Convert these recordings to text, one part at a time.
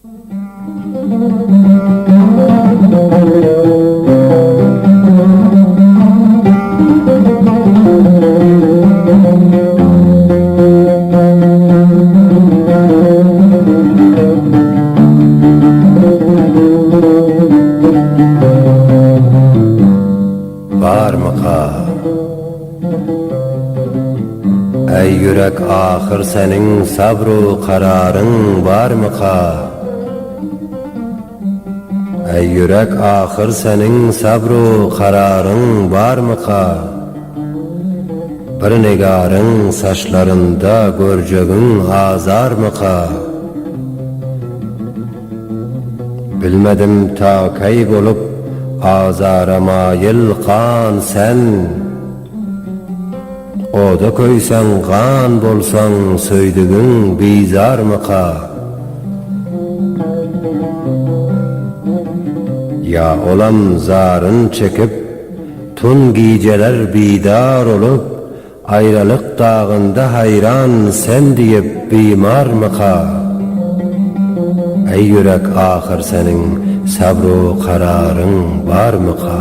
Var mı ka? Ey yürek ahır senin sabru kararın var mı ka? Ey yürek ahır senin sabru kararın var mı ka? Bir nigarın saçlarında göreceğin azar mı ka? Bilmedim ta kay bolup azara mayil kan sen. Oda koysan kan bolsan söydüğün bizar mı ka? Ya olam zarın çekip tun geceler bidar olup ayrılık dağında hayran sen diyip bimar mı ka? Ey yürek ahır senin sabru kararın var mı ka?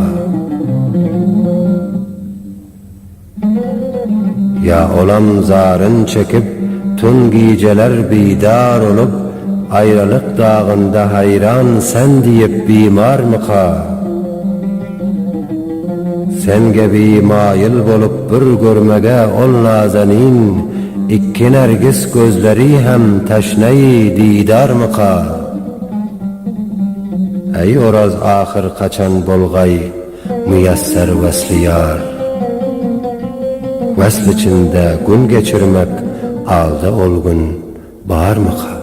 Ya olam zarın çekip tun geceler bidar olup ayrılık dağında hayran sen diyip bimar mı ka? Sen gibi mayıl bolup bir görmege ol nazanin ikki nergis gözleri hem teşneyi didar mı ka? Ey oraz ahir kaçan bolgay müyesser vesli yar. Vesl içinde gün geçirmek aldı olgun var mı ka?